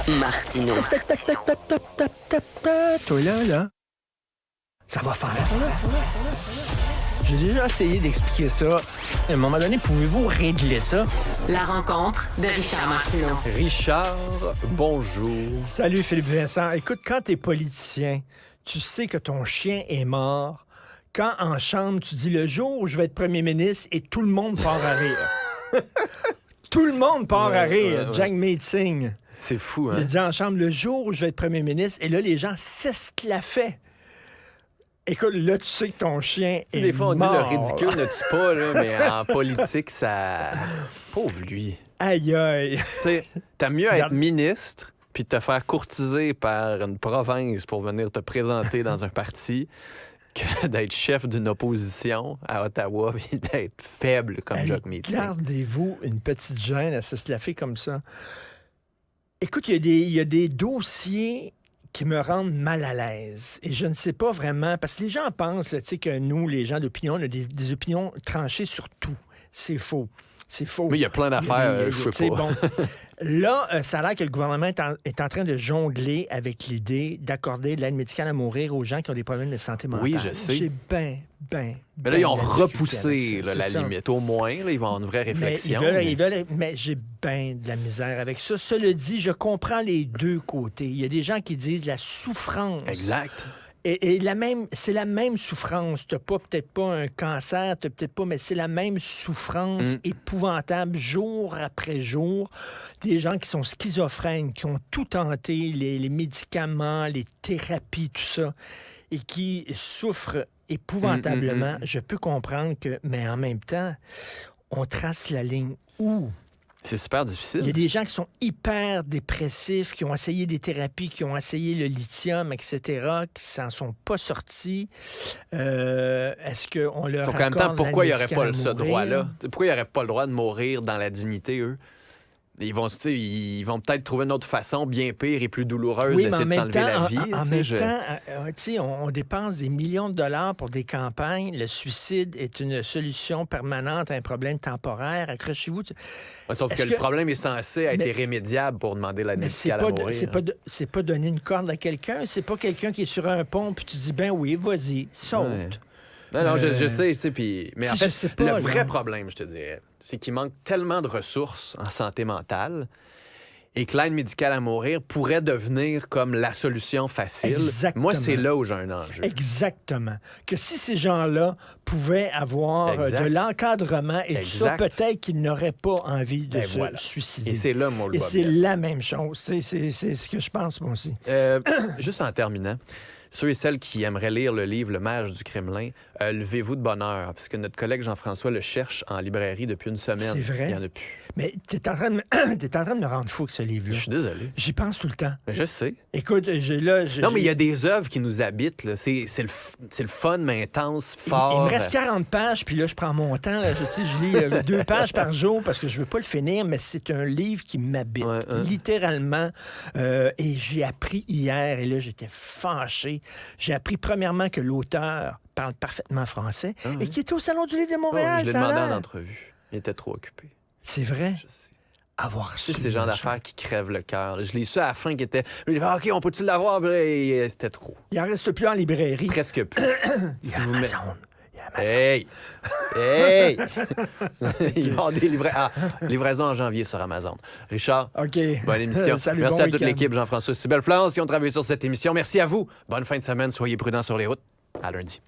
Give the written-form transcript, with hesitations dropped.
Martineau. Tac, tac, tac, tac, tac, tac, tac, tac. Toi là. Ça va faire. J'ai déjà essayé d'expliquer ça. À un moment donné, pouvez-vous régler ça? La rencontre de Richard Martineau. Richard, bonjour. Salut Philippe Vincent. Écoute, quand t'es politicien, tu sais que ton chien est mort. Quand en chambre, tu dis le jour où je vais être premier ministre et tout le monde part à rire. Tout le monde part à rire. Ouais. Jack Meeting. C'est fou, hein? Il dit en chambre le jour où je vais être premier ministre et là, les gens s'esclaffaient. Écoute, là, tu sais que ton chien est Des fois, on dit mort. le ridicule ne tue pas, là, mais en politique, ça... Pauvre lui. Aïe, aïe. Tu sais, t'as mieux être Regarde. ministre puis te faire courtiser par une province pour venir te présenter dans un parti que d'être chef d'une opposition à Ottawa et d'être faible comme Hey, Jack Meeting. gardez-vous une petite gêne à s'esclaffer comme ça. Écoute, il y a des dossiers qui me rendent mal à l'aise. Et je ne sais pas vraiment, parce que les gens pensent tu sais, que nous, les gens d'opinion, on a des opinions tranchées sur tout. C'est faux. C'est faux. Mais il y a plein d'affaires, je sais pas. Bon. Là, ça a l'air que le gouvernement est en train de jongler avec l'idée d'accorder de l'aide médicale à mourir aux gens qui ont des problèmes de santé mentale. Oui, je sais. J'ai Mais là, ils ont de la difficulté repoussé avec ça. là, la C'est ça. limite. Au moins, là, ils vont avoir une vraie Mais réflexion. mais j'ai bien de la misère avec ça. Cela dit, je comprends les deux côtés. Il y a des gens qui disent la souffrance. Exact. Et c'est la même souffrance. T'as peut-être pas un cancer, t'as peut-être pas, mais c'est la même souffrance épouvantable jour après jour. Des gens qui sont schizophrènes, qui ont tout tenté, les médicaments, les thérapies, tout ça, et qui souffrent épouvantablement. Je peux comprendre que, mais en même temps, on trace la ligne où? C'est super Il y a difficile. des gens qui sont hyper dépressifs, qui ont essayé des thérapies, qui ont essayé le lithium, etc., qui s'en sont pas sortis. Est-ce qu'on leur Donc, en même accorde temps, pourquoi il n'y l'aide aurait pas médicale ce à mourir? droit-là? T'sais, pourquoi il n'y aurait pas le droit de mourir dans la dignité, eux? Ils vont peut-être trouver une autre façon bien pire et plus douloureuse Oui, mais d'essayer en de même s'enlever temps, la vie. en tu sais, même je- temps, tu sais, on dépense des millions de dollars pour des campagnes. Le suicide est une solution permanente à un problème temporaire. Accrochez-vous. Sauf est-ce que le que- problème est censé être Mais- irrémédiable pour demander l'aide Mais c'est médicale à pas, mourir. c'est pas donner une corde à quelqu'un. C'est pas quelqu'un qui est sur un pont puis tu dis, ben oui, vas-y, saute. Ouais. Non, je sais, tu sais, mais en Si, je fait, sais pas, le vrai là. problème, je te dirais, c'est qu'il manque tellement de ressources en santé mentale et que l'aide médicale à mourir pourrait devenir comme la solution facile. Exactement. Moi, c'est là où j'ai un enjeu. Exactement. Que si ces gens-là pouvaient avoir Exact. de l'encadrement et tout ça, Exact. peut-être qu'ils n'auraient pas envie de Ben se voilà. suicider. Et c'est là, moi, le Et bas c'est blesse. la même chose. C'est ce que je pense, moi aussi. Juste en terminant, ceux et celles qui aimeraient lire le livre Le Mage du Kremlin, levez-vous de bonne heure, parce que notre collègue Jean-François le cherche en librairie depuis une semaine. C'est vrai? Il n'y en a plus. Mais t'es en train de t'es en train de me rendre fou avec ce livre-là. Je suis désolé. J'y pense tout le temps. Mais je sais. Écoute, Non, mais il y a des œuvres qui nous habitent. Là. C'est le fun, mais intense, fort. Il me reste 40 pages, puis là, je prends mon temps. Là, je lis 2 pages par jour parce que je veux pas le finir, mais c'est un livre qui m'habite, Ouais, hein. littéralement. Et j'ai appris hier, et là, j'étais fâché. J'ai appris, premièrement, que l'auteur parle parfaitement français et qui était au Salon du Livre de Oh, Montréal. je l'ai ça a demandé en l'air. entrevue. Il était trop occupé. C'est vrai. Je sais. Avoir Tu su. sais, c'est le genre d'affaires qui crèvent le cœur. Je l'ai su à la fin qui était. J'ai dit, OK, on peut-tu l'avoir? Puis là, c'était trop. Il en reste plus en librairie. Presque plus. Il y Si a vous met- Amazon. Il y a Amazon. Hey! Hey! Il va y avoir des livraisons en janvier sur Amazon. Richard, OK. bonne émission. Salut, Merci bon à toute week-end. l'équipe, Jean-François Cybelle-Florence, qui ont travaillé sur cette émission. Merci à vous. Bonne fin de semaine. Soyez prudents sur les routes. À lundi.